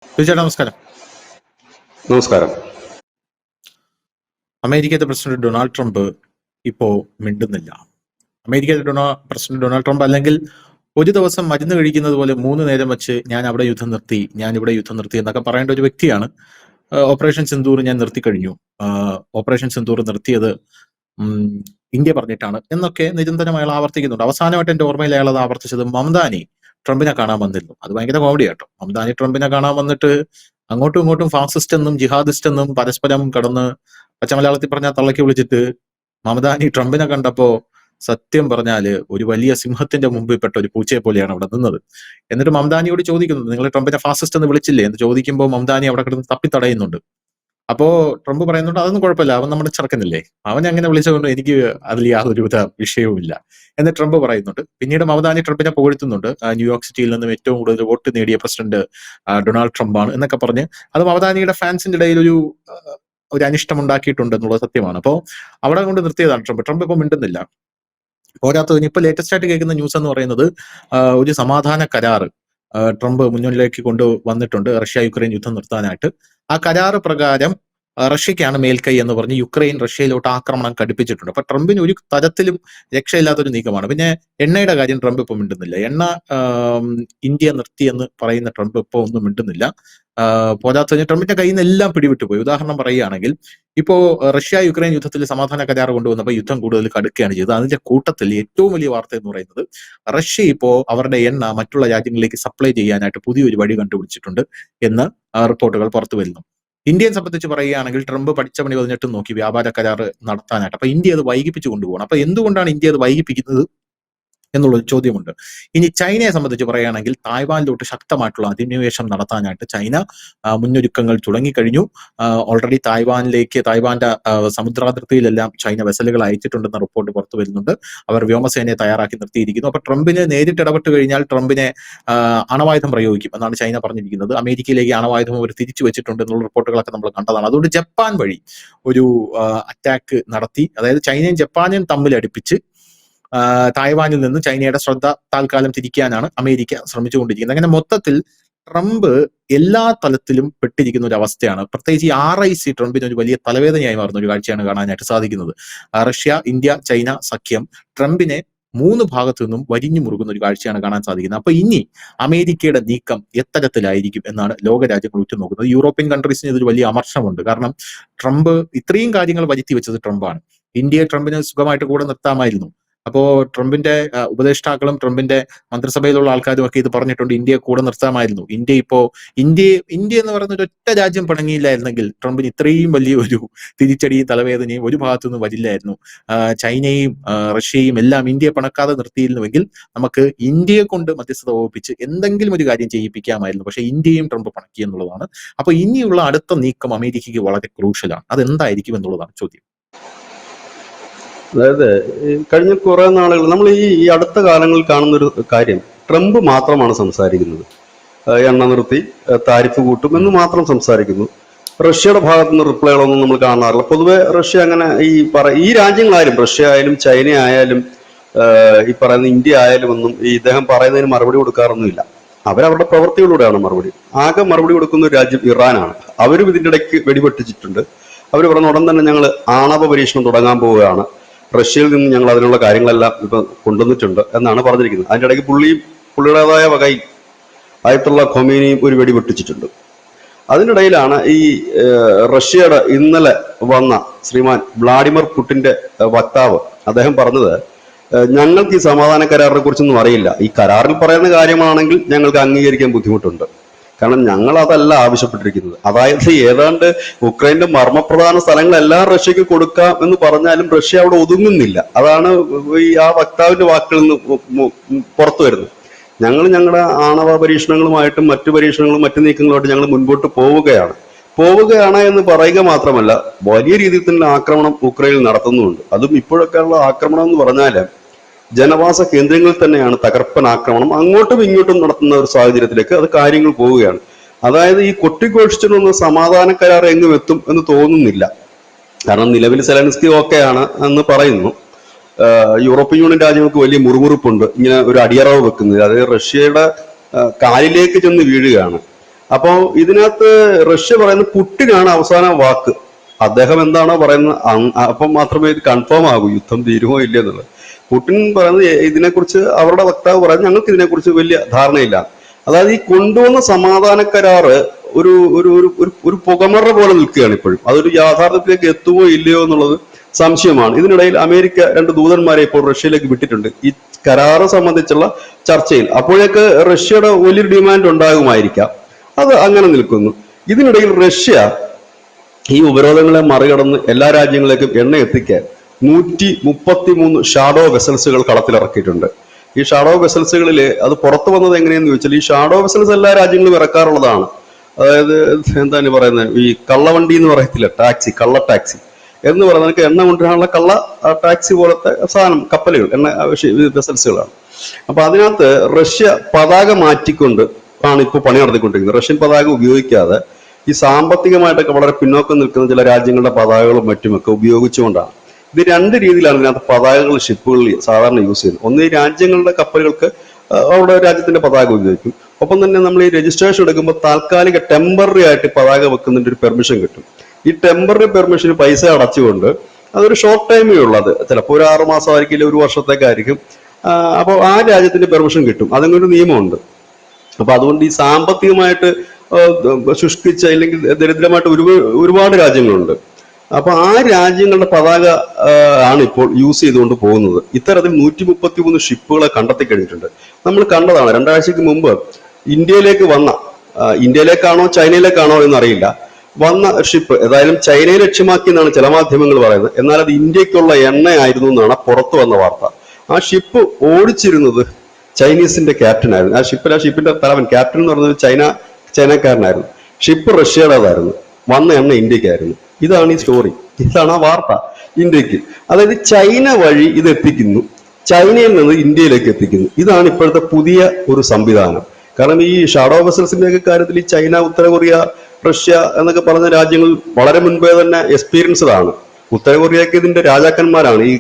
ചേട്ടാ നമസ്കാരം. നമസ്കാരം. അമേരിക്കയുടെ പ്രസിഡന്റ് ഡൊണാൾഡ് ട്രംപ് ഇപ്പോ മിണ്ടുന്നില്ല. അമേരിക്കയുടെ പ്രസിഡന്റ് ഡൊണാൾഡ് ട്രംപ് അല്ലെങ്കിൽ ഒരു ദിവസം മരുന്ന് കഴിക്കുന്നത് പോലെ 3 നേരം വെച്ച് ഞാൻ അവിടെ യുദ്ധം നിർത്തി, ഞാൻ ഇവിടെ യുദ്ധം നിർത്തി എന്നൊക്കെ പറയേണ്ട ഒരു വ്യക്തിയാണ്. ഓപ്പറേഷൻ സിന്ദൂർ ഞാൻ നിർത്തി കഴിഞ്ഞു, ഓപ്പറേഷൻ സിന്ദൂർ നിർത്തിയത് ഉം, ഇന്ത്യ പറഞ്ഞിട്ടാണ് എന്നൊക്കെ നിരന്തരം അയാൾ ആവർത്തിക്കുന്നുണ്ട്. അവസാനമായിട്ട് എന്റെ ഓർമ്മയിൽ അയാൾ അത് ആവർത്തിച്ചത് മംദാനി ട്രംപിനെ കാണാൻ വന്നിരുന്നു. അത് ഭയങ്കര കോമഡി കേട്ടോ. മംദാനി ട്രംപിനെ കാണാൻ വന്നിട്ട് അങ്ങോട്ടും ഇങ്ങോട്ടും ഫാസിസ്റ്റ് എന്നും ജിഹാദിസ്റ്റ് എന്നും പരസ്പരം കടന്ന് പച്ചമലയാളത്തിൽ പറഞ്ഞാൽ തള്ളക്കി വിളിച്ചിട്ട് മമദാനി ട്രംപിനെ കണ്ടപ്പോ സത്യം പറഞ്ഞാല് ഒരു വലിയ സിംഹത്തിന്റെ മുമ്പിൽ പെട്ട ഒരു പൂച്ചയെ പോലെയാണ് അവിടെ നിന്നത്. എന്നിട്ട് മംദാനിയോട് ചോദിക്കുന്നത്, നിങ്ങൾ ട്രംപിനെ ഫാസിസ്റ്റ് എന്ന് വിളിച്ചില്ലേ എന്ന് ചോദിക്കുമ്പോൾ മംദാനി അവിടെ കിടന്ന് തപ്പിത്തടയുന്നുണ്ട്. അപ്പോ ട്രംപ് പറയുന്നുണ്ട് അതൊന്നും കുഴപ്പമില്ല, അവൻ നമ്മുടെ ചെറുക്കനല്ലേ, അവൻ അങ്ങനെ വിളിച്ചുകൊണ്ട് എനിക്ക് അതിൽ യാതൊരുവിധ വിഷയവുമില്ല എന്ന് ട്രംപ് പറയുന്നുണ്ട്. പിന്നീട് മമദാനി ട്രംപിനെ പുകഴ്ത്തുന്നുണ്ട്. ന്യൂയോർക്ക് സിറ്റിയിൽ നിന്നും ഏറ്റവും കൂടുതൽ വോട്ട് നേടിയ പ്രസിഡന്റ് ഡൊണാൾഡ് ട്രംപ് ആണ് എന്നൊക്കെ പറഞ്ഞ് അത് മമദാനിയുടെ ഫാൻസിന്റെ ഇടയിൽ ഒരു അനിഷ്ടം ഉണ്ടാക്കിയിട്ടുണ്ട് എന്നുള്ളത് സത്യമാണ്. അപ്പോൾ അവിടെ കൊണ്ട് നിർത്തിയതാണ് ട്രംപ്. ട്രംപ് ഇപ്പൊ മിണ്ടുന്നില്ല. പോരാത്തതിന് ഇപ്പൊ ലേറ്റസ്റ്റ് ആയിട്ട് കേൾക്കുന്ന ന്യൂസ് എന്ന് പറയുന്നത് ഒരു സമാധാന കരാറ് ട്രംപ് മുന്നിലേക്ക് കൊണ്ടുവന്നിട്ടുണ്ട് റഷ്യ യുക്രൈൻ യുദ്ധം നിർത്താനായിട്ട്. ആ കരാറ് പ്രകാരം റഷ്യക്കാണ് മേൽക്കൈ എന്ന് പറഞ്ഞ് യുക്രൈൻ റഷ്യയിലോട്ട് ആക്രമണം കടുപ്പിച്ചിട്ടുണ്ട്. അപ്പൊ ട്രംപിന് ഒരു തരത്തിലും രക്ഷയില്ലാത്തൊരു നീക്കമാണ്. പിന്നെ എണ്ണയുടെ കാര്യം ട്രംപ് ഇപ്പൊ മിണ്ടുന്നില്ല. എണ്ണ ഇന്ത്യ നിർത്തി എന്ന് പറയുന്ന ട്രംപ് ഇപ്പൊ ഒന്നും മിണ്ടുന്നില്ല. പോരാത്തതിന് ട്രംപിന്റെ കയ്യിൽ നിന്ന് എല്ലാം പിടിവിട്ടു പോയി. ഉദാഹരണം പറയുകയാണെങ്കിൽ ഇപ്പോ റഷ്യ യുക്രൈൻ യുദ്ധത്തിൽ സമാധാന കരാർ കൊണ്ടുവന്നപ്പോൾ യുദ്ധം കൂടുതൽ കടുക്കുകയാണ് ചെയ്തത്. അതിന്റെ കൂട്ടത്തിൽ ഏറ്റവും വലിയ വാർത്ത എന്ന് പറയുന്നത് റഷ്യ ഇപ്പോ അവരുടെ എണ്ണ മറ്റുള്ള രാജ്യങ്ങളിലേക്ക് സപ്ലൈ ചെയ്യാനായിട്ട് പുതിയൊരു വഴി കണ്ടുപിടിച്ചിട്ടുണ്ട് എന്ന് റിപ്പോർട്ടുകൾ പുറത്തു വരുന്നു. ഇന്ത്യയെ സംബന്ധിച്ച് പറയുകയാണെങ്കിൽ ട്രംപ് പഠിച്ച പണി 18 നോക്കി വ്യാപാര കരാർ നടത്താനായിട്ട്. അപ്പൊ ഇന്ത്യ അത് വൈകിപ്പിച്ചു കൊണ്ടുപോകണം. അപ്പൊ എന്തുകൊണ്ടാണ് ഇന്ത്യ അത് വൈകിപ്പിക്കുന്നത് എന്നുള്ളൊരു ചോദ്യമുണ്ട്. ഇനി ചൈനയെ സംബന്ധിച്ച് പറയുകയാണെങ്കിൽ തായ്വാനിലോട്ട് ശക്തമായിട്ടുള്ള അധിനിവേശം നടത്താനായിട്ട് ചൈന മുന്നൊരുക്കങ്ങൾ തുടങ്ങിക്കഴിഞ്ഞു. ഓൾറെഡി തായ്വാന്റെ സമുദ്രാതിർത്തിയിലെല്ലാം ചൈന വെസലുകൾ അയച്ചിട്ടുണ്ടെന്ന റിപ്പോർട്ട് പുറത്തു വരുന്നുണ്ട്. അവർ വ്യോമസേനയെ തയ്യാറാക്കി നിർത്തിയിരിക്കുന്നു. അപ്പൊ ട്രംപിന് നേരിട്ട് ഇടപെട്ട് കഴിഞ്ഞാൽ ട്രംപിനെ അണവായുധം പ്രയോഗിക്കും എന്നാണ് ചൈന പറഞ്ഞിരിക്കുന്നത്. അമേരിക്കയിലേക്ക് അണവായുധം അവർ തിരിച്ചു വെച്ചിട്ടുണ്ട് എന്നുള്ള റിപ്പോർട്ടുകളൊക്കെ നമ്മൾ കണ്ടതാണ്. അതുകൊണ്ട് ജപ്പാൻ വഴി ഒരു അറ്റാക്ക് നടത്തി, അതായത് ചൈനയും ജപ്പാനും തമ്മിൽ അടുപ്പിച്ച് തായ്വാനിൽ നിന്ന് ചൈനയുടെ ശ്രദ്ധ താൽക്കാലം തിരിക്കാനാണ് അമേരിക്ക ശ്രമിച്ചുകൊണ്ടിരിക്കുന്നത്. അങ്ങനെ മൊത്തത്തിൽ ട്രംപ് എല്ലാ തലത്തിലും പെട്ടിരിക്കുന്ന ഒരു അവസ്ഥയാണ്. പ്രത്യേകിച്ച് ഈ RIC ട്രംപിന് ഒരു വലിയ തലവേദനയായി മാറുന്ന ഒരു കാഴ്ചയാണ് കാണാനായിട്ട് സാധിക്കുന്നത്. റഷ്യ, ഇന്ത്യ, ചൈന സഖ്യം ട്രംപിനെ 3 ഭാഗത്തു നിന്നും വരിഞ്ഞു മുറുകുന്ന ഒരു കാഴ്ചയാണ് കാണാൻ സാധിക്കുന്നത്. അപ്പൊ ഇനി അമേരിക്കയുടെ നീക്കം എത്തരത്തിലായിരിക്കും എന്നാണ് ലോകരാജ്യങ്ങൾ ഉറ്റുനോക്കുന്നത്. യൂറോപ്യൻ കൺട്രീസിന് ഇതൊരു വലിയ അമർഷമുണ്ട്. കാരണം ട്രംപ് ഇത്രയും കാര്യങ്ങൾ വരുത്തി വെച്ചത് ട്രംപാണ്. ഇന്ത്യയെ ട്രംപിന് സുഖമായിട്ട് കൂടെ നിർത്താമായിരുന്നു. അപ്പോ ട്രംപിന്റെ ഉപദേഷ്ടാക്കളും ട്രംപിന്റെ മന്ത്രിസഭയിലുള്ള ആൾക്കാരും ഒക്കെ ഇത് പറഞ്ഞിട്ടുണ്ട്, ഇന്ത്യയെ കൂടെ നിർത്താമായിരുന്നു. ഇന്ത്യ എന്ന് പറയുന്ന ഒരൊറ്റ രാജ്യം പിണങ്ങിയില്ലായിരുന്നെങ്കിൽ ട്രംപിന് ഇത്രയും വലിയ ഒരു തിരിച്ചടിയും തലവേദനയും ഒരു ഭാഗത്തുനിന്ന് വരില്ലായിരുന്നു. ചൈനയും റഷ്യയും എല്ലാം ഇന്ത്യയെ പിണക്കാതെ നിർത്തിയിരുന്നുവെങ്കിൽ നമുക്ക് ഇന്ത്യയെ കൊണ്ട് മധ്യസ്ഥത വഹിപ്പിച്ച് എന്തെങ്കിലും ഒരു കാര്യം ചെയ്യിപ്പിക്കാമായിരുന്നു. പക്ഷെ ഇന്ത്യയും ട്രംപ് പിണക്കി എന്നുള്ളതാണ്. അപ്പൊ ഇനിയുള്ള അടുത്ത നീക്കം അമേരിക്കയ്ക്ക് വളരെ ക്രൂഷ്യലാണ്. അതെന്തായിരിക്കും എന്നുള്ളതാണ് ചോദ്യം. അതായത് കഴിഞ്ഞ കുറെ നാളുകൾ നമ്മൾ ഈ അടുത്ത കാലങ്ങളിൽ കാണുന്ന ഒരു കാര്യം, ട്രംപ് മാത്രമാണ് സംസാരിക്കുന്നത്. എണ്ണ നിർത്തി, താരിഫ് കൂട്ടും എന്ന് മാത്രം സംസാരിക്കുന്നു. റഷ്യയുടെ ഭാഗത്തുനിന്ന് റിപ്ലൈകളൊന്നും നമ്മൾ കാണാറില്ല. പൊതുവെ റഷ്യ അങ്ങനെ ഈ രാജ്യങ്ങളായാലും, റഷ്യ ആയാലും ചൈന ആയാലും ഈ പറയുന്ന ഇന്ത്യ ആയാലും ഒന്നും ഇദ്ദേഹം പറയുന്നതിന് മറുപടി കൊടുക്കാറൊന്നുമില്ല. അവരവരുടെ പ്രവൃത്തികളിലൂടെയാണ് മറുപടി. ആകെ മറുപടി കൊടുക്കുന്ന ഒരു രാജ്യം ഇറാനാണ്. അവരും ഇതിൻ്റെ ഇടയ്ക്ക് വെടിപൊട്ടിച്ചിട്ടുണ്ട്. അവർ പറഞ്ഞ ഉടൻ തന്നെ ഞങ്ങൾ ആണവ പരീക്ഷണം തുടങ്ങാൻ പോവുകയാണ്, റഷ്യയിൽ നിന്ന് ഞങ്ങൾ അതിനുള്ള കാര്യങ്ങളെല്ലാം ഇപ്പൊ കൊണ്ടുവന്നിട്ടുണ്ട് എന്നാണ് പറഞ്ഞിരിക്കുന്നത്. അതിൻ്റെ ഇടയ്ക്ക് പുള്ളിയുടേതായ വകയിൽ ആയത്തുള്ള ഖൊമേനിയും ഒരു വെടി പൊട്ടിച്ചിട്ടുണ്ട്. അതിനിടയിലാണ് റഷ്യയുടെ ഇന്നലെ വന്ന ശ്രീമാൻ വ്ളാഡിമിർ പുടിന്റെ വക്താവ് അദ്ദേഹം പറഞ്ഞത്, ഞങ്ങൾക്ക് ഈ സമാധാന കരാറിനെ കുറിച്ചൊന്നും അറിയില്ല. ഈ കരാറിൽ പറയുന്ന കാര്യമാണെങ്കിൽ ഞങ്ങൾക്ക് അംഗീകരിക്കാൻ ബുദ്ധിമുട്ടുണ്ട്. കാരണം ഞങ്ങൾ അതല്ല ആവശ്യപ്പെട്ടിരിക്കുന്നത്. അതായത് ഏതാണ്ട് ഉക്രൈന്റെ മർമ്മപ്രധാന സ്ഥലങ്ങളെല്ലാം റഷ്യക്ക് കൊടുക്കാം എന്ന് പറഞ്ഞാലും റഷ്യ അവിടെ ഒതുങ്ങുന്നില്ല. അതാണ് ആ വക്താവിന്റെ വാക്കുകളിൽ നിന്ന് പുറത്തു വരുന്നത്. ഞങ്ങൾ ഞങ്ങളുടെ ആണവ പരീക്ഷണങ്ങളുമായിട്ടും മറ്റു പരീക്ഷണങ്ങളും മറ്റു നീക്കങ്ങളുമായിട്ട് ഞങ്ങൾ മുൻപോട്ട് പോവുകയാണ് എന്ന് പറയുക മാത്രമല്ല, വലിയ രീതിയിൽ തന്നെ ആക്രമണം ഉക്രൈനിൽ നടത്തുന്നുമുണ്ട്. അതും ഇപ്പോഴൊക്കെയുള്ള ആക്രമണം എന്ന് പറഞ്ഞാല് ജനവാസ കേന്ദ്രങ്ങളിൽ തന്നെയാണ് തകർപ്പൻ ആക്രമണം അങ്ങോട്ടും ഇങ്ങോട്ടും നടത്തുന്ന ഒരു സാഹചര്യത്തിലേക്ക് അത് കാര്യങ്ങൾ പോവുകയാണ്. അതായത് ഈ കൊട്ടിഘോഷിച്ചിട്ടൊന്ന് സമാധാന കരാർ എങ്ങും എത്തും എന്ന് തോന്നുന്നില്ല. കാരണം നിലവിൽ സെലൻസ്കി ഓക്കെയാണ് എന്ന് പറയുന്നു. യൂറോപ്യൻ യൂണിയൻ രാജ്യങ്ങൾക്ക് വലിയ മുറുമുറുപ്പുണ്ട് ഇങ്ങനെ ഒരു അടിയറവ് വെക്കുന്നത്. അതായത് റഷ്യയുടെ കാലിലേക്ക് ചെന്ന് വീഴുകയാണ്. അപ്പോൾ ഇതിനകത്ത് റഷ്യ പറയുന്ന പുടിനാണ് അവസാന വാക്ക്. അദ്ദേഹം എന്താണോ പറയുന്നത് അപ്പം മാത്രമേ ഇത് കൺഫേം ആകൂ യുദ്ധം തീരുമോ ഇല്ല എന്നുള്ളത്. പുടിൻ പറയുന്നത് ഇതിനെക്കുറിച്ച് അവരുടെ വക്താവ് പറയുന്നത് ഞങ്ങൾക്ക് ഇതിനെക്കുറിച്ച് വലിയ ധാരണയില്ല. അതായത് ഈ കൊണ്ടുവന്ന സമാധാന കരാറ് ഒരു ഒരു ഒരു പുകമറ പോലെ നിൽക്കുകയാണ് ഇപ്പോഴും. അതൊരു യാഥാർത്ഥ്യത്തിലേക്ക് എത്തുമോ ഇല്ലയോ എന്നുള്ളത് സംശയമാണ്. ഇതിനിടയിൽ അമേരിക്ക 2 ദൂതന്മാരെ ഇപ്പോൾ റഷ്യയിലേക്ക് വിട്ടിട്ടുണ്ട് ഈ കരാറ് സംബന്ധിച്ചുള്ള ചർച്ചയിൽ. അപ്പോഴേക്ക് റഷ്യയുടെ വലിയൊരു ഡിമാൻഡ് ഉണ്ടാകുമായിരിക്കാം. അത് അങ്ങനെ നിൽക്കുന്നു. ഇതിനിടയിൽ റഷ്യ ഈ ഉപരോധങ്ങളെ മറികടന്ന് എല്ലാ രാജ്യങ്ങളിലേക്കും എണ്ണ എത്തിക്കാൻ 133 ഷാഡോ വെസൽസുകൾ കളത്തിലിറക്കിയിട്ടുണ്ട്. ഈ ഷാഡോ വെസൽസുകളിൽ അത് പുറത്തു വന്നത് എങ്ങനെയെന്ന് ചോദിച്ചാൽ, ഈ ഷാഡോ വെസൽസ് എല്ലാ രാജ്യങ്ങളും ഇറക്കാറുള്ളതാണ്. അതായത് എന്താണ് പറയുന്നത്, ഈ കള്ളവണ്ടി എന്ന് പറയത്തില്ല, ടാക്സി, കള്ള ടാക്സി എന്ന് പറയുന്നത് എണ്ണ കൊണ്ടുവരാനുള്ള കള്ള ടാക്സി പോലത്തെ സാധനം, കപ്പലുകൾ, എണ്ണ വെസൽസുകളാണ്. അപ്പൊ അതിനകത്ത് റഷ്യ പതാക മാറ്റിക്കൊണ്ട് ആണ് ഇപ്പോൾ പണി നടത്തിക്കൊണ്ടിരിക്കുന്നത്. റഷ്യൻ പതാക ഉപയോഗിക്കാതെ ഈ സാമ്പത്തികമായിട്ടൊക്കെ വളരെ പിന്നോക്കം നിൽക്കുന്ന ചില രാജ്യങ്ങളുടെ പതാകകളും മറ്റുമൊക്കെ ഉപയോഗിച്ചുകൊണ്ടാണ്. ഇത് 2 രീതിയിലാണ് ഇതിനകത്ത് പതാകകൾ ഷിപ്പുകളിൽ സാധാരണ യൂസ് ചെയ്യുന്നത്. ഒന്ന്, ഈ രാജ്യങ്ങളുടെ കപ്പലുകൾക്ക് അവിടെ രാജ്യത്തിന്റെ പതാക ഉപയോഗിക്കും. ഒപ്പം തന്നെ നമ്മൾ ഈ രജിസ്ട്രേഷൻ എടുക്കുമ്പോൾ താൽക്കാലിക ടെമ്പററി ആയിട്ട് പതാക വെക്കുന്നതിന്റെ ഒരു പെർമിഷൻ കിട്ടും. ഈ ടെമ്പററി പെർമിഷന് പൈസ അടച്ചുകൊണ്ട് അതൊരു ഷോർട്ട് ടൈമേ ഉള്ളത്, ചിലപ്പോൾ ഒരു 6 മാസമായിരിക്കില്ല, 1 വർഷത്തേക്കായിരിക്കും. അപ്പോൾ ആ രാജ്യത്തിന്റെ പെർമിഷൻ കിട്ടും. അതിനൊരു നിയമമുണ്ട്. അപ്പൊ അതുകൊണ്ട് ഈ സാമ്പത്തികമായിട്ട് ശുഷ്കിച്ച അല്ലെങ്കിൽ ദരിദ്രമായിട്ട് ഒരുപാട് രാജ്യങ്ങളുണ്ട്. അപ്പൊ ആ രാജ്യങ്ങളുടെ പതാക ആണ് ഇപ്പോൾ യൂസ് ചെയ്തുകൊണ്ട് പോകുന്നത്. ഇത്തരത്തിൽ 133 ഷിപ്പുകളെ കണ്ടെത്തി കഴിഞ്ഞിട്ടുണ്ട്. നമ്മൾ കണ്ടതാണ് 2 ആഴ്ചക്ക് മുമ്പ് ഇന്ത്യയിലേക്ക് വന്ന, ഇന്ത്യയിലേക്കാണോ ചൈനയിലേക്കാണോ എന്നറിയില്ല, വന്ന ഷിപ്പ് ഏതായാലും ചൈനയെ ലക്ഷ്യമാക്കി എന്നാണ് ചില മാധ്യമങ്ങൾ പറയുന്നത്. എന്നാൽ അത് ഇന്ത്യക്കുള്ള എണ്ണയായിരുന്നു എന്നാണ് പുറത്തു വന്ന വാർത്ത. ആ ഷിപ്പ് ഓടിച്ചിരുന്നത് ചൈനീസിന്റെ ക്യാപ്റ്റൻ ആയിരുന്നു. ആ ഷിപ്പിന്റെ തലവൻ, ക്യാപ്റ്റൻ എന്ന് പറയുന്നത് ചൈനക്കാരനായിരുന്നു. ഷിപ്പ് റഷ്യയുടേതായിരുന്നു. വന്ന എണ്ണ ഇന്ത്യക്കായിരുന്നു. ഇതാണ് ഈ സ്റ്റോറി, ഇതാണ് ആ വാർത്ത ഇന്ത്യക്ക്. അതായത് ചൈന വഴി ഇത് എത്തിക്കുന്നു, ചൈനയിൽ നിന്ന് ഇന്ത്യയിലേക്ക് എത്തിക്കുന്നു. ഇതാണ് ഇപ്പോഴത്തെ പുതിയ ഒരു സംവിധാനം. കാരണം ഈ ഷാഡോ വെസൽസിന്റെ ഒക്കെ കാര്യത്തിൽ ഈ ചൈന, ഉത്തര കൊറിയ, റഷ്യ എന്നൊക്കെ പറഞ്ഞ രാജ്യങ്ങൾ വളരെ മുൻപേ തന്നെ എക്സ്പീരിയൻസ്ഡ് ആണ്. ഉത്തര കൊറിയക്ക് ഇതിന്റെ രാജാക്കന്മാരാണ് ഈ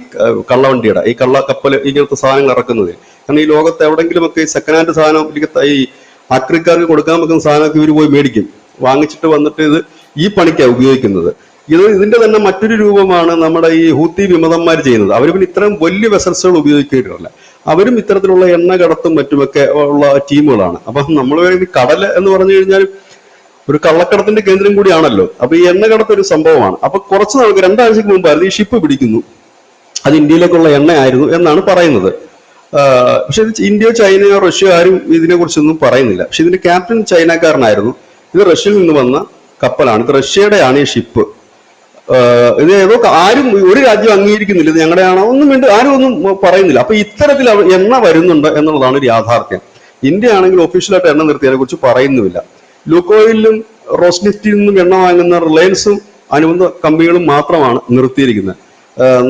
കള്ളവണ്ടിയുടെ, ഈ കള്ള കപ്പൽ, ഇങ്ങനത്തെ സാധനങ്ങൾ ഇറക്കുന്നത്. കാരണം ഈ ലോകത്ത് എവിടെങ്കിലുമൊക്കെ ഈ സെക്കൻഡ് ഹാൻഡ് സാധനം ഈ ആക്രിക്കാർക്ക് കൊടുക്കാൻ വെക്കുന്ന സാധനമൊക്കെ ഇവർ പോയി മേടിക്കും, വാങ്ങിച്ചിട്ട് വന്നിട്ട് ഇത് ഈ പണിക്കാണ് ഉപയോഗിക്കുന്നത്. ഇതിന്റെ തന്നെ മറ്റൊരു രൂപമാണ് നമ്മുടെ ഈ ഹൂത്തി വിമതന്മാർ ചെയ്യുന്നത്. അവർ പിന്നെ ഇത്തരം വലിയ വെസൽസുകൾ ഉപയോഗിക്കാറില്ല. അവരും ഇത്തരത്തിലുള്ള എണ്ണ കടത്തും മറ്റുമൊക്കെ ഉള്ള ടീമുകളാണ്. അപ്പൊ നമ്മൾ കടൽ എന്ന് പറഞ്ഞു കഴിഞ്ഞാൽ ഒരു കള്ളക്കടത്തിന്റെ കേന്ദ്രം കൂടിയാണല്ലോ. അപ്പൊ ഈ എണ്ണ കടത്ത് ഒരു സംഭവമാണ്. അപ്പൊ കുറച്ച് നാൾക്ക് 2 ആഴ്ചക്ക് മുമ്പായിരുന്നു ഈ ഷിപ്പ് പിടിക്കുന്നു, അത് ഇന്ത്യയിലേക്കുള്ള എണ്ണയായിരുന്നു എന്നാണ് പറയുന്നത്. പക്ഷെ ഇത് ഇന്ത്യയോ ചൈനയോ റഷ്യയോ ആരും ഇതിനെ കുറിച്ചൊന്നും പറയുന്നില്ല. പക്ഷെ ഇതിന്റെ ക്യാപ്റ്റൻ ചൈനക്കാരനായിരുന്നു. ഇത് റഷ്യയിൽ നിന്ന് വന്ന കപ്പലാണ്, ഇത് റഷ്യയുടെയാണ് ഈ ഷിപ്പ്. ഇത് ഏതോ ആരും, ഒരു രാജ്യം അംഗീകരിക്കുന്നില്ല ഇത് ഞങ്ങളുടെയാണോ ഒന്നും ആരും ഒന്നും പറയുന്നില്ല. അപ്പൊ ഇത്തരത്തിൽ എണ്ണ വരുന്നുണ്ട് എന്നുള്ളതാണ് ഒരു യാഥാർത്ഥ്യം. ഇന്ത്യ ആണെങ്കിൽ ഒഫീഷ്യലായിട്ട് എണ്ണ നിർത്തിയതിനെ കുറിച്ച് പറയുന്നുമില്ല. ലൂക്കോയിലും റോസ്നെഫ്റ്റിൽ നിന്നും എണ്ണ വാങ്ങുന്ന റിലയൻസും അനുബന്ധ കമ്പനികളും മാത്രമാണ് നിർത്തിയിരിക്കുന്നത്.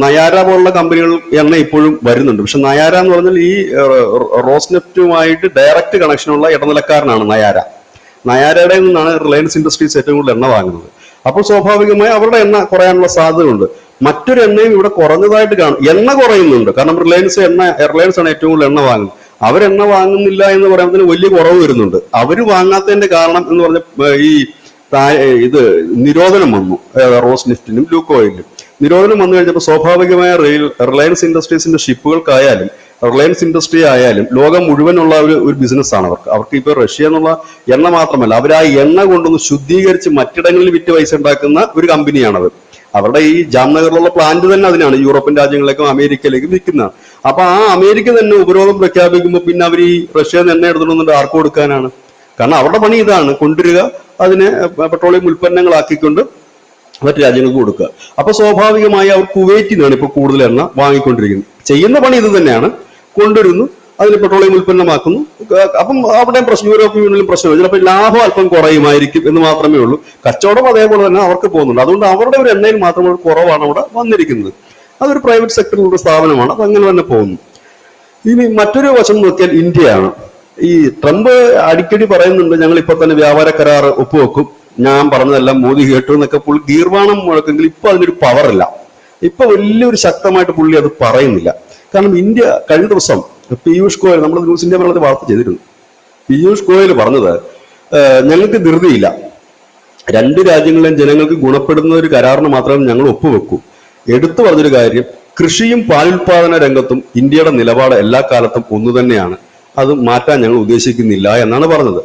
നയാര പോലുള്ള കമ്പനികൾ എണ്ണ ഇപ്പോഴും വരുന്നുണ്ട്. പക്ഷെ നയാര എന്ന് പറഞ്ഞാൽ ഈ റോസ്നെഫ്റ്റുമായിട്ട് ഡയറക്റ്റ് കണക്ഷനുള്ള ഇടനിലക്കാരനാണ് നയാര. നയാരയുടെ നിന്നാണ് റിലയൻസ് ഇൻഡസ്ട്രീസ് ഏറ്റവും കൂടുതൽ എണ്ണ വാങ്ങുന്നത്. അപ്പോൾ സ്വാഭാവികമായി അവരുടെ എണ്ണ കുറയാനുള്ള സാധ്യതയുണ്ട്. മറ്റൊരു എണ്ണയും ഇവിടെ കുറഞ്ഞതായിട്ട് കാണും. എണ്ണ കുറയുന്നുണ്ട്, കാരണം റിലയൻസ് ആണ് ഏറ്റവും കൂടുതൽ എണ്ണ വാങ്ങുന്നത്. അവരെണ്ണ വാങ്ങുന്നില്ല എന്ന് പറയുന്നതിന് വലിയ കുറവ് വരുന്നുണ്ട്. അവര് വാങ്ങാത്തതിന്റെ കാരണം എന്ന് പറഞ്ഞ ഈ ഇത് നിരോധനം വന്നു. റോസ്നെഫ്റ്റിനും ലൂക്കോയിലും നിരോധനം വന്നു കഴിഞ്ഞപ്പോൾ സ്വാഭാവികമായ റിലയൻസ് ഇൻഡസ്ട്രീസിന്റെ ഷിപ്പുകൾക്കായാലും റിലയൻസ് ഇൻഡസ്ട്രി ആയാലും ലോകം മുഴുവനുള്ള ഒരു ബിസിനസ് ആണ് അവർക്ക് ഇപ്പൊ റഷ്യ എന്നുള്ള എണ്ണ മാത്രമല്ല, അവർ ആ എണ്ണ കൊണ്ടൊന്ന് ശുദ്ധീകരിച്ച് മറ്റിടങ്ങളിൽ വിറ്റ് പൈസ ഉണ്ടാക്കുന്ന ഒരു കമ്പനിയാണത്. അവരുടെ ഈ ജാംനഗറിലുള്ള പ്ലാന്റ് തന്നെ അതിനാണ് യൂറോപ്യൻ രാജ്യങ്ങളിലേക്കും അമേരിക്കയിലേക്കും വിൽക്കുന്നതാണ്. അപ്പൊ ആ അമേരിക്ക തന്നെ ഉപരോധം പ്രഖ്യാപിക്കുമ്പോൾ പിന്നെ അവർ ഈ റഷ്യയിൽ നിന്ന് എണ്ണ എടുത്തിട്ടുണ്ടെന്ന് ആർക്ക് കൊടുക്കാനാണ്? കാരണം അവരുടെ പണി ഇതാണ്, കൊണ്ടുവരിക, അതിനെ പെട്രോളിയം ഉൽപ്പന്നങ്ങളാക്കിക്കൊണ്ട് മറ്റു രാജ്യങ്ങൾക്ക് കൊടുക്കുക. അപ്പൊ സ്വാഭാവികമായി അവർ കുവൈറ്റിൽ നിന്നാണ് ഇപ്പൊ കൂടുതൽ എണ്ണ വാങ്ങിക്കൊണ്ടിരിക്കുന്നത്. ചെയ്യുന്ന പണി ഇത് തന്നെയാണ്, കൊണ്ടുവരുന്നു, അതിന് പെട്രോളിയം ഉൽപ്പന്നമാക്കുന്നു. അപ്പം അവിടെ പ്രശ്നം, യൂറോപ്യൻ യൂണിയനിലും പ്രശ്നമില്ല. ചിലപ്പോൾ ലാഭം അല്പം കുറയുമായിരിക്കും എന്ന് മാത്രമേ ഉള്ളൂ. കച്ചവടം അതേപോലെ തന്നെ അവർക്ക് പോകുന്നുണ്ട്. അതുകൊണ്ട് അവരുടെ ഒരു എണ്ണയിൽ മാത്രം ഒരു കുറവാണ് അവിടെ വന്നിരിക്കുന്നത്. അതൊരു പ്രൈവറ്റ് സെക്ടറിലുള്ള സ്ഥാപനമാണ്, അത് അങ്ങനെ തന്നെ പോകുന്നു. ഇനി മറ്റൊരു വശം നോക്കിയാൽ ഇന്ത്യയാണ്. ഈ ട്രംപ് അടിക്കടി പറയുന്നുണ്ട് ഞങ്ങൾ ഇപ്പൊ തന്നെ വ്യാപാര കരാർ ഒപ്പുവെക്കും, ഞാൻ പറഞ്ഞതെല്ലാം മോദി കേട്ടു എന്നൊക്കെ പുള്ളി ഗീർവാണം മുഴക്കെങ്കിൽ ഇപ്പൊ അതിനൊരു പവറില്ല. ഇപ്പൊ വലിയൊരു ശക്തമായിട്ട് പുള്ളി അത് പറയുന്നില്ല. കാരണം ഇന്ത്യ കഴിഞ്ഞ ദിവസം പീയൂഷ് ഗോയൽ, നമ്മൾ ന്യൂസ് ഇന്ത്യ പറഞ്ഞത് വാർത്ത ചെയ്തിരുന്നു. പീയൂഷ് ഗോയൽ പറഞ്ഞത് ഞങ്ങൾക്ക് ധൃതിയില്ല. രണ്ട് രാജ്യങ്ങളിലെയും ജനങ്ങൾക്ക് ഗുണപ്പെടുന്ന ഒരു കരാറിന് മാത്രമേ ഞങ്ങൾ ഒപ്പുവെക്കൂ. എടുത്തു പറഞ്ഞൊരു കാര്യം, കൃഷിയും പാലുൽപാദന രംഗത്തും ഇന്ത്യയുടെ നിലപാട് എല്ലാ കാലത്തും ഒന്നു തന്നെയാണ്. അത് മാറ്റാൻ ഞങ്ങൾ ഉദ്ദേശിക്കുന്നില്ല എന്നാണ് പറഞ്ഞത്.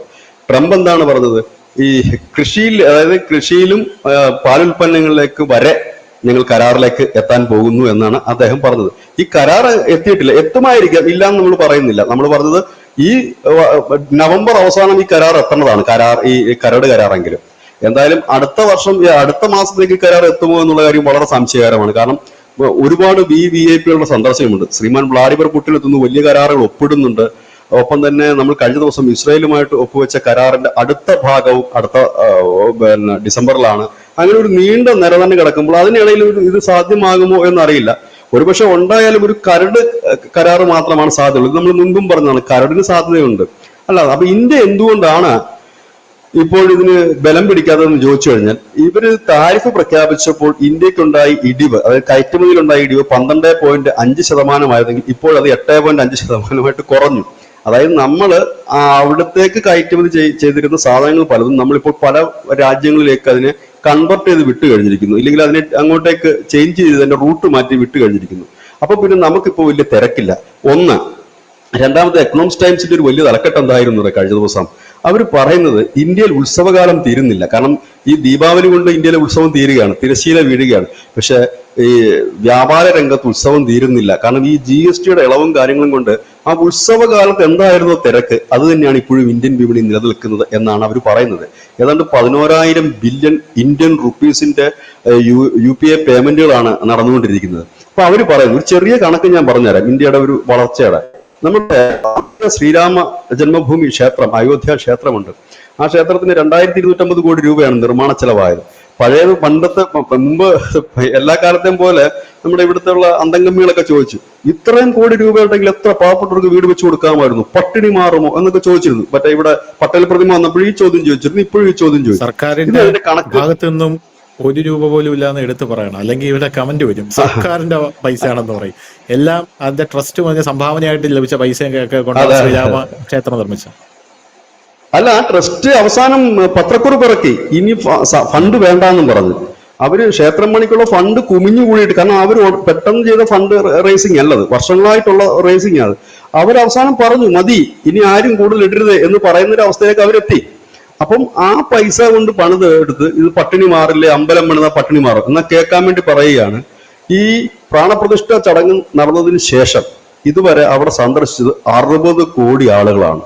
ട്രംപ് എന്താണ് പറഞ്ഞത്? ഈ കൃഷിയിൽ, അതായത് കൃഷിയിലും പാലുൽപ്പന്നങ്ങളിലേക്ക് വരെ ഞങ്ങൾ കരാറിലേക്ക് എത്താൻ പോകുന്നു എന്നാണ് അദ്ദേഹം പറഞ്ഞത്. ഈ കരാർ എത്തിയിട്ടില്ല, എത്തുമായിരിക്കാം, ഇല്ലാന്ന് നമ്മൾ പറയുന്നില്ല. നമ്മൾ പറഞ്ഞത് ഈ നവംബർ അവസാനം ഈ കരാർ എത്തേണ്ടതാണ്, ഈ കരട് കരാറെങ്കിലും. എന്തായാലും അടുത്ത വർഷം, അടുത്ത മാസത്തേക്ക് കരാർ എത്തുമോ എന്നുള്ള കാര്യം വളരെ സംശയകരമാണ്. കാരണം ഒരുപാട് VIP-കളുടെ സന്ദർശനമുണ്ട്. ശ്രീമാൻ വ്ളാഡിമിർ പുടിൻ എത്തുന്നു, വലിയ കരാറുകൾ ഒപ്പിടുന്നുണ്ട്. ഒപ്പം തന്നെ നമ്മൾ കഴിഞ്ഞ ദിവസം ഇസ്രായേലുമായിട്ട് ഒപ്പുവെച്ച കരാറിന്റെ അടുത്ത ഭാഗവും അടുത്ത ഡിസംബറിലാണ്. അങ്ങനെ ഒരു നീണ്ട നിര തന്നെ കിടക്കുമ്പോൾ അതിനിടയിൽ ഇത് സാധ്യമാകുമോ എന്നറിയില്ല. ഒരുപക്ഷെ ഉണ്ടായാലും ഒരു കരാർ മാത്രമാണ് സാധ്യതയുള്ളത്. ഇത് നമ്മൾ മുൻപും പറഞ്ഞതാണ്, കരടിന് സാധ്യതയുണ്ട്. അല്ല, അപ്പൊ ഇന്ത്യ എന്തുകൊണ്ടാണ് ഇപ്പോൾ ഇതിന് ബലം പിടിക്കാത്തതെന്ന് ചോദിച്ചു കഴിഞ്ഞാൽ, ഇവര് താരിഫ് പ്രഖ്യാപിച്ചപ്പോൾ ഇന്ത്യക്കുണ്ടായ ഇടിവ്, അതായത് കയറ്റുമതിയിലുണ്ടായ ഇടിവ് 12.5% ഇപ്പോൾ അത് 8.5% കുറഞ്ഞു. അതായത് നമ്മൾ അവിടത്തേക്ക് കയറ്റുമതി ചെയ്തിരുന്ന സാധനങ്ങൾ പലതും നമ്മളിപ്പോൾ പല രാജ്യങ്ങളിലേക്ക് അതിനെ കൺവെർട്ട് ചെയ്ത് വിട്ട് കഴിഞ്ഞിരിക്കുന്നു, ഇല്ലെങ്കിൽ അതിനെ അങ്ങോട്ടേക്ക് ചേഞ്ച് ചെയ്ത് അതിന്റെ റൂട്ട് മാറ്റി വിട്ട് കഴിഞ്ഞിരിക്കുന്നു. അപ്പൊ പിന്നെ നമുക്കിപ്പോൾ വലിയ തിരക്കില്ല. ഒന്ന്. രണ്ടാമത്തെ, എക്കണോമിക്സ് ടൈംസിന്റെ ഒരു വലിയ തലക്കെട്ട് എന്തായിരുന്നു കഴിഞ്ഞ ദിവസം? അവർ പറയുന്നത് ഇന്ത്യയിൽ ഉത്സവകാലം തീരുന്നില്ല. കാരണം ഈ ദീപാവലി കൊണ്ട് ഇന്ത്യയിലെ ഉത്സവം തീരുകയാണ്, തിരശ്ശീല വീഴുകയാണ്. പക്ഷെ ഈ വ്യാപാര രംഗത്ത് ഉത്സവം തീരുന്നില്ല. കാരണം ഈ GSTയുടെ ഇളവും കാര്യങ്ങളും കൊണ്ട് ആ ഉത്സവകാലത്ത് എന്തായിരുന്നോ തിരക്ക്, അത് തന്നെയാണ് ഇപ്പോഴും ഇന്ത്യൻ വിപണി നിലനിൽക്കുന്നത് എന്നാണ് അവർ പറയുന്നത്. ഏതാണ്ട് 11,000 ബില്യൺ ഇന്ത്യൻ റുപ്പീസിന്റെ UPI പേയ്മെന്റുകളാണ് നടന്നുകൊണ്ടിരിക്കുന്നത്. അപ്പൊ അവർ പറയുന്നത്, ഒരു ചെറിയ കണക്ക് ഞാൻ പറഞ്ഞുതരാം ഇന്ത്യയുടെ ഒരു വളർച്ചയുടെ. നമ്മുടെ ശ്രീരാമ ജന്മഭൂമി ക്ഷേത്രം, അയോധ്യ ക്ഷേത്രമുണ്ട്. ആ ക്ഷേത്രത്തിന് 2,250 കോടി രൂപയാണ് നിർമ്മാണ ചെലവായത്. പഴയത് പണ്ടത്തെ മുമ്പ് എല്ലാ കാലത്തെയും പോലെ നമ്മുടെ ഇവിടുത്തെ ഉള്ള അന്തംഗമ്മികളൊക്കെ ചോദിച്ചു, ഇത്രയും കോടി രൂപ ഉണ്ടെങ്കിൽ എത്ര പാവപ്പെട്ടവർക്ക് വീട് വെച്ച് കൊടുക്കാമായിരുന്നു, പട്ടിണി മാറുമോ എന്നൊക്കെ ചോദിച്ചിരുന്നു. മറ്റേ ഇവിടെ പട്ടേൽ പ്രതിമ വന്നപ്പോഴും ഈ ചോദ്യം ചോദിച്ചിരുന്നു, ഇപ്പോഴും ഈ ചോദ്യം ചോദിച്ചു. സർക്കാരിന്റെ ഭാഗത്തു നിന്നും 1 രൂപ പോലും ഇല്ലാന്ന് എടുത്തു പറയണം, അല്ലെങ്കിൽ ഇവിടെ കമന്റ് വരും സർക്കാരിന്റെ പൈസയാണെന്ന് പറയും. എല്ലാം അതിന്റെ ട്രസ്റ്റ് പറഞ്ഞ സംഭാവനയായിട്ട് ലഭിച്ച പൈസയൊക്കെ കൊണ്ട് ശ്രീരാമ ക്ഷേത്രം നിർമ്മിച്ച. അല്ല, ട്രസ്റ്റ് അവസാനം പത്രക്കുറിപ്പ് ഇറക്കി, ഇനി ഫണ്ട് വേണ്ടാന്നും പറഞ്ഞു. അവര് ക്ഷേത്രം പണിക്കുള്ള ഫണ്ട് കുമിഞ്ഞു കൂടിയിട്ട്, കാരണം അവർ പെട്ടെന്ന് ചെയ്ത ഫണ്ട് റേസിംഗ് അല്ലത്, വർഷങ്ങളായിട്ടുള്ള റേസിംഗ് അത്. അവർ അവസാനം പറഞ്ഞു മതി, ഇനി ആരും കൂടുതൽ ഇടരുത് എന്ന് പറയുന്ന ഒരു അവസ്ഥയിലേക്ക് അവരെത്തി. അപ്പം ആ പൈസ കൊണ്ട് പണിത് എടുത്ത് ഇത് പട്ടിണി മാറില്ലേ, അമ്പലം പണിത പട്ടിണി മാറും എന്നാ കേൾക്കാൻ വേണ്ടി പറയുകയാണ്. ഈ പ്രാണപ്രതിഷ്ഠ ചടങ്ങ് നടന്നതിന് ശേഷം ഇതുവരെ അവിടെ സന്ദർശിച്ചത് 60 കോടി ആളുകളാണ്.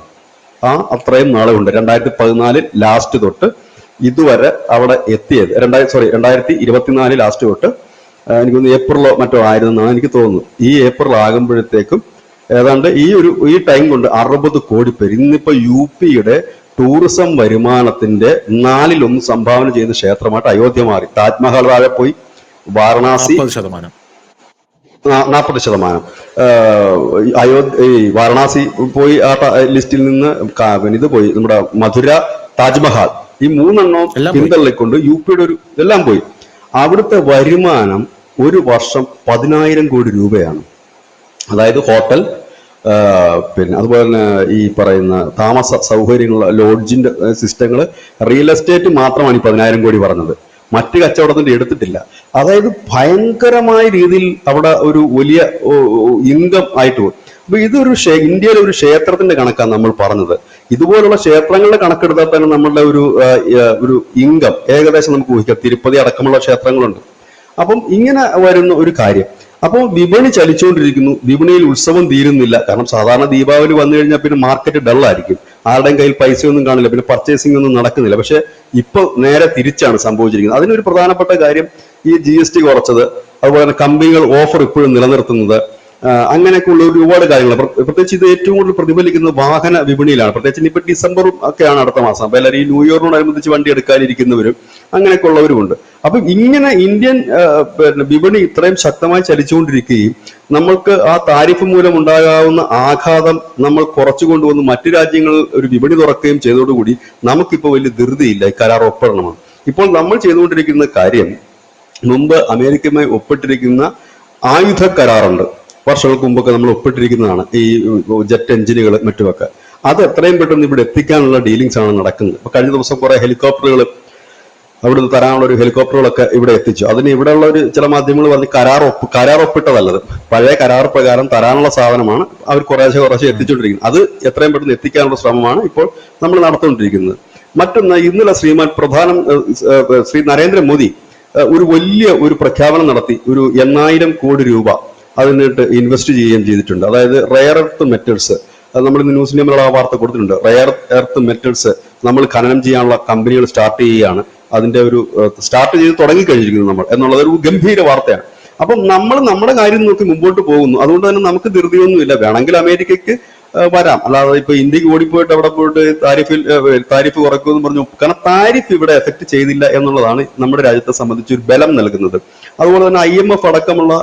അത്രയും നാളെ ഉണ്ട്. 2014 ലാസ്റ്റ് തൊട്ട് ഇതുവരെ അവിടെ എത്തിയത്. 2024 ലാസ്റ്റ് തൊട്ട് എനിക്കൊന്ന് ഏപ്രിലോ മറ്റോ ആയിരുന്നാണ് എനിക്ക് തോന്നുന്നു. ഈ ഏപ്രിൽ ആകുമ്പോഴത്തേക്കും ഏതാണ്ട് ഈ ടൈം കൊണ്ട് 60 കോടി പേര്. ഇന്നിപ്പോ UPയുടെ ടൂറിസം വരുമാനത്തിന്റെ 1/4 സംഭാവന ചെയ്യുന്ന ക്ഷേത്രമായിട്ട് അയോധ്യ മാറി. താജ്മഹൽ താഴെ പോയി, വാരണാസി 40%, വാരണാസി പോയി ആ ലിസ്റ്റിൽ നിന്ന് ഇത് പോയി. നമ്മുടെ മധുര, താജ്മഹൽ, ഈ 3 പിന്തള്ളിക്കൊണ്ട് UPയുടെ എല്ലാം പോയി. അവിടുത്തെ വരുമാനം ഒരു വർഷം 10,000 കോടി രൂപയാണ്. അതായത് ഹോട്ടൽ, പിന്നെ അതുപോലെ തന്നെ ഈ പറയുന്ന താമസ സൗകര്യങ്ങൾ, ലോഡ്ജിന്റെ സിസ്റ്റങ്ങൾ, റിയൽ എസ്റ്റേറ്റ് മാത്രമാണ് ഈ 10,000 കോടി പറഞ്ഞത്. മറ്റ് കച്ചവടത്തിന്റെ എടുത്തിട്ടില്ല. അതായത് ഭയങ്കരമായ രീതിയിൽ അവിടെ ഒരു വലിയ ഇൻകം ആയിട്ട് പോകും. അപ്പൊ ഇതൊരു ഇന്ത്യയിലെ ഒരു ക്ഷേത്രത്തിന്റെ കണക്കാണ് നമ്മൾ പറഞ്ഞത്. ഇതുപോലുള്ള ക്ഷേത്രങ്ങളുടെ കണക്കെടുത്താൽ തന്നെ നമ്മളുടെ ഒരു ഇൻകം ഏകദേശം നമുക്ക് ഊഹിക്കാം. തിരുപ്പതി അടക്കമുള്ള ക്ഷേത്രങ്ങളുണ്ട്. അപ്പം ഇങ്ങനെ വരുന്ന ഒരു കാര്യം. അപ്പോൾ വിപണി ചലിച്ചുകൊണ്ടിരിക്കുന്നു. വിപണിയിൽ ഉത്സവം തീരുന്നില്ല. കാരണം സാധാരണ ദീപാവലി വന്നു കഴിഞ്ഞാൽ പിന്നെ മാർക്കറ്റ് ഡള്ളായിരിക്കും, ആരുടെയും കയ്യിൽ പൈസയൊന്നും കാണില്ല, പിന്നെ പർച്ചേസിംഗ് ഒന്നും നടക്കുന്നില്ല. പക്ഷെ ഇപ്പൊ നേരെ തിരിച്ചാണ് സംഭവിച്ചിരിക്കുന്നത്. അതിനൊരു പ്രധാനപ്പെട്ട കാര്യം ഈ GST കുറച്ചത്, അതുപോലെ തന്നെ കമ്പനികൾ ഓഫർ ഇപ്പോഴും നിലനിർത്തുന്നത്, അങ്ങനെയൊക്കെ ഉള്ള ഒരുപാട് കാര്യങ്ങൾ. പ്രത്യേകിച്ച് ഇത് ഏറ്റവും കൂടുതൽ പ്രതിഫലിക്കുന്നത് വാഹന വിപണിയിലാണ്. പ്രത്യേകിച്ച് ഇനിയിപ്പോൾ ഡിസംബറും ഒക്കെയാണ് അടുത്ത മാസം. അപ്പൊ എല്ലാവരും ഈ ന്യൂ ഇയറിനോടനുബന്ധിച്ച് വണ്ടി എടുക്കാനിരിക്കുന്നവരും അങ്ങനെയൊക്കെ ഉള്ളവരുമുണ്ട്. അപ്പൊ ഇങ്ങനെ ഇന്ത്യൻ വിപണി ഇത്രയും ശക്തമായി ചലിച്ചുകൊണ്ടിരിക്കുകയും നമ്മൾക്ക് ആ താരിഫ് മൂലം ഉണ്ടാകാവുന്ന ആഘാതം നമ്മൾ കുറച്ചു കൊണ്ടുവന്ന് മറ്റു രാജ്യങ്ങളിൽ ഒരു വിപണി തുറക്കുകയും ചെയ്തതോടുകൂടി നമുക്കിപ്പോൾ വലിയ ധൃതിയില്ല ഈ കരാർ ഒപ്പിടണമെന്ന്. ഇപ്പോൾ നമ്മൾ ചെയ്തുകൊണ്ടിരിക്കുന്ന കാര്യം, മുമ്പ് അമേരിക്കയുമായി ഒപ്പിട്ടിരിക്കുന്ന ആയുധ കരാറുണ്ട്. വർഷങ്ങൾക്ക് മുമ്പൊക്കെ നമ്മൾ ഒപ്പിട്ടിരിക്കുന്നതാണ്, ഈ ജെറ്റ് എഞ്ചിനുകൾ മറ്റുമൊക്കെ. അത് എത്രയും പെട്ടെന്ന് ഇവിടെ എത്തിക്കാനുള്ള ഡീലിങ്സ് ആണ് നടക്കുന്നത്. ഇപ്പൊ കഴിഞ്ഞ ദിവസം കുറെ ഹെലികോപ്റ്ററുകൾ അവിടുന്ന് തരാനുള്ള ഒരു ഹെലികോപ്റ്ററുകളൊക്കെ ഇവിടെ എത്തിച്ചു. അതിന് ഇവിടെയുള്ള ഒരു ചില മാധ്യമങ്ങൾ പറഞ്ഞ് കരാർ ഒപ്പിട്ടതല്ലത്, പഴയ കരാർ പ്രകാരം തരാനുള്ള സാധനമാണ് അവർ കുറേശ്ശെ എത്തിച്ചുകൊണ്ടിരിക്കുന്നത്. അത് എത്രയും പെട്ടെന്ന് എത്തിക്കാനുള്ള ശ്രമമാണ് ഇപ്പോൾ നമ്മൾ നടത്തിക്കൊണ്ടിരിക്കുന്നത്. മറ്റൊന്ന്, ഇന്നലെ ശ്രീ നരേന്ദ്രമോദി ഒരു വലിയ ഒരു പ്രഖ്യാപനം നടത്തി. ഒരു 8,000 കോടി രൂപ അതിനിട്ട് ഇൻവെസ്റ്റ് ചെയ്യുകയും ചെയ്തിട്ടുണ്ട്. അതായത് റെയർ എർത്ത് മെറ്റൽസ്, നമ്മൾ ഇന്ന് ന്യൂസ് ലേബിലുള്ള ആ വാർത്ത കൊടുത്തിട്ടുണ്ട്. റെയർ എർത്ത് മെറ്റൽസ് നമ്മൾ ഖനനം ചെയ്യാനുള്ള കമ്പനികൾ സ്റ്റാർട്ട് ചെയ്യുകയാണ്. അതിന്റെ ഒരു സ്റ്റാർട്ട് ചെയ്ത് തുടങ്ങിക്കഴിഞ്ഞിരിക്കുന്നു നമ്മൾ എന്നുള്ളത് ഒരു ഗംഭീര വാർത്തയാണ്. അപ്പം നമ്മൾ നമ്മുടെ കാര്യം നോക്കി മുമ്പോട്ട് പോകുന്നു. അതുകൊണ്ട് തന്നെ നമുക്ക് ധൃതിയൊന്നുമില്ല. വേണമെങ്കിൽ അമേരിക്കയ്ക്ക് വരാം, അല്ലാതെ ഇപ്പൊ ഇന്ത്യക്ക് ഓടിപ്പോയിട്ട് അവിടെ പോയിട്ട് താരിഫ് കുറയ്ക്കുമെന്ന് പറഞ്ഞു. കാരണം താരിഫ് ഇവിടെ എഫക്ട് ചെയ്തില്ല എന്നുള്ളതാണ് നമ്മുടെ രാജ്യത്തെ സംബന്ധിച്ച് ഒരു ബലം നൽകുന്നത്. അതുപോലെ തന്നെ IMF അടക്കമുള്ള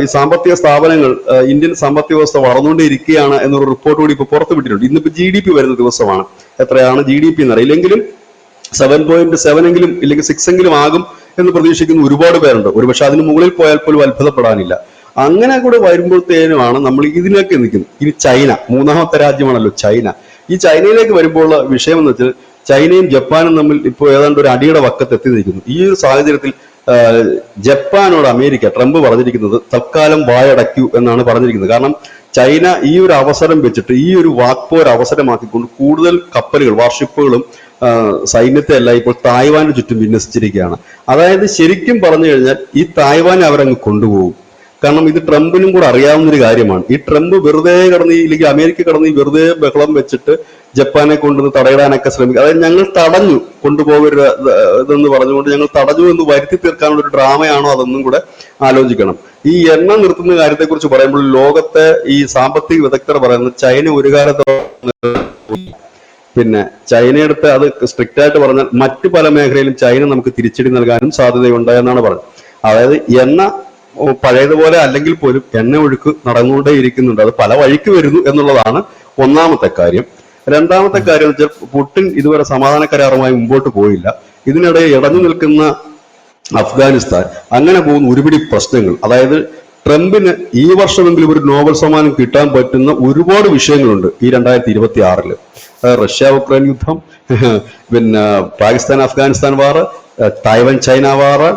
ഈ സാമ്പത്തിക സ്ഥാപനങ്ങൾ ഇന്ത്യൻ സാമ്പത്തിക വ്യവസ്ഥ വളർന്നുകൊണ്ടേയിരിക്കുകയാണ് എന്നൊരു റിപ്പോർട്ട് കൂടി ഇപ്പൊ പുറത്തുവിട്ടിട്ടുണ്ട്. ഇന്നിപ്പോ GDP വരുന്ന ദിവസമാണ്. എത്രയാണ് GDP എന്നറിയില്ലെങ്കിലും 7.7 എങ്കിലും ഇല്ലെങ്കിൽ 6 എങ്കിലും ആകും എന്ന് പ്രതീക്ഷിക്കുന്ന ഒരുപാട് പേരുണ്ട്. ഒരുപക്ഷെ അതിന് മുകളിൽ പോയാൽ പോലും അത്ഭുതപ്പെടാനില്ല. അങ്ങനെ കൂടെ വരുമ്പോഴത്തേനുമാണ് നമ്മൾ ഇതിലേക്ക് നിൽക്കുന്നത്. ഇനി ചൈന, മൂന്നാമത്തെ രാജ്യമാണല്ലോ ചൈന. ഈ ചൈനയിലേക്ക് വരുമ്പോഴുള്ള വിഷയം എന്ന് വെച്ചാൽ ചൈനയും ജപ്പാനും തമ്മിൽ ഇപ്പോൾ ഏതാണ്ട് ഒരു അടിയുടെ വക്കത്ത് എത്തി നിൽക്കുന്നു. ഈ ഒരു സാഹചര്യത്തിൽ ജപ്പാനോട് അമേരിക്ക, ട്രംപ് പറഞ്ഞിരിക്കുന്നത് തൽക്കാലം വായടയ്ക്കൂ എന്നാണ് പറഞ്ഞിരിക്കുന്നത്. കാരണം ചൈന ഈ ഒരു അവസരം വെച്ചിട്ട്, ഈ ഒരു വാക്പോർ അവസരമാക്കിക്കൊണ്ട് കൂടുതൽ കപ്പലുകൾ, വാർഷിപ്പുകളും സൈന്യത്തെ അല്ല ഇപ്പോൾ തായ്വാന് ചുറ്റും വിന്യസിച്ചിരിക്കുകയാണ്. അതായത് ശരിക്കും പറഞ്ഞു കഴിഞ്ഞാൽ ഈ തായ്വാനെ അവരങ്ങ് കൊണ്ടുപോകും. കാരണം ഇത് ട്രംപിനും കൂടെ അറിയാവുന്ന ഒരു കാര്യമാണ്. ഈ ട്രംപ് വെറുതെ കിടന്ന്, ഇല്ലെങ്കിൽ അമേരിക്ക കിടന്ന് വെറുതെ ബഹളം വെച്ചിട്ട് ജപ്പാനെ കൊണ്ടുവന്ന് തടയിടാനൊക്കെ ശ്രമിക്കുക. അതായത് ഞങ്ങൾ തടഞ്ഞു, കൊണ്ടുപോകരുത് ഇതെന്ന് പറഞ്ഞുകൊണ്ട് ഞങ്ങൾ തടഞ്ഞു എന്ന് വരുത്തി തീർക്കാനുള്ള ഒരു ഡ്രാമയാണോ അതൊന്നും കൂടെ ആലോചിക്കണം. ഈ എണ്ണ നിർത്തുന്ന കാര്യത്തെക്കുറിച്ച് പറയുമ്പോൾ ലോകത്തെ ഈ സാമ്പത്തിക വിദഗ്ധർ പറയുന്നത് ചൈന ഒരു കാലത്ത്, പിന്നെ ചൈനയെടുത്ത് അത് സ്ട്രിക്റ്റ് ആയിട്ട് പറഞ്ഞാൽ മറ്റു പല മേഖലയിലും ചൈന നമുക്ക് തിരിച്ചടി നൽകാനും സാധ്യതയുണ്ട് എന്നാണ് പറഞ്ഞത്. അതായത് എണ്ണ പഴയതുപോലെ അല്ലെങ്കിൽ പോലും എണ്ണ ഒഴുക്ക് നടന്നുകൊണ്ടേ ഇരിക്കുന്നുണ്ട്. അത് പല വഴിക്ക് വരുന്നു എന്നുള്ളതാണ് ഒന്നാമത്തെ കാര്യം. രണ്ടാമത്തെ കാര്യം എന്ന് വെച്ചാൽ പുടിൻ ഇതുവരെ സമാധാന കരാറുമായി മുമ്പോട്ട് പോയില്ല. ഇതിനിടെ ഇടഞ്ഞു നിൽക്കുന്ന അഫ്ഗാനിസ്ഥാൻ, അങ്ങനെ പോകുന്ന ഒരുപിടി പ്രശ്നങ്ങൾ. അതായത് ട്രംപിന് ഈ വർഷമെങ്കിലും ഒരു നോബൽ സമ്മാനം കിട്ടാൻ പറ്റുന്ന ഒരുപാട് വിഷയങ്ങളുണ്ട് ഈ 2026. റഷ്യ ഉക്രൈൻ യുദ്ധം, പിന്നെ പാകിസ്ഥാൻ അഫ്ഗാനിസ്ഥാൻ വാറ്, തായ്വാൻ ചൈന വാറ്,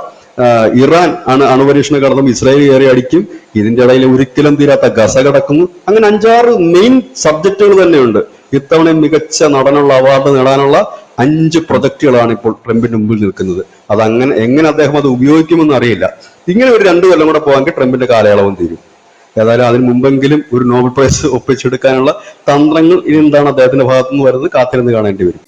ഇറാൻ അണുപരീക്ഷണ കടന്നും ഇസ്രായേൽ കയറി അടിക്കും, ഇതിന്റെ ഇടയിൽ ഒരിക്കലും തീരാത്ത ഗസ കിടക്കുന്നു. അങ്ങനെ 5-6 മെയിൻ സബ്ജക്റ്റുകൾ തന്നെയുണ്ട്. ഇത്തവണ മികച്ച നടനുള്ള അവാർഡ് നേടാനുള്ള 5 പ്രൊജക്ടുകളാണ് ഇപ്പോൾ ട്രംപിന്റെ മുമ്പിൽ നിൽക്കുന്നത്. അതങ്ങനെ എങ്ങനെ അദ്ദേഹം അത് ഉപയോഗിക്കുമെന്ന് അറിയില്ല. ഇങ്ങനെ ഒരു 2 കൊല്ലം കൂടെ പോകാമെങ്കിൽ ട്രംപിന്റെ കാലയളവും തീരും. ഏതായാലും അതിന് മുമ്പെങ്കിലും ഒരു നോബൽ പ്രൈസ് ഒപ്പിച്ചെടുക്കാനുള്ള തന്ത്രങ്ങൾ ഇനി എന്താണ് അദ്ദേഹത്തിന്റെ ഭാഗത്തുനിന്ന് വരുന്നത് കാത്തിരുന്ന് കാണേണ്ടി വരും.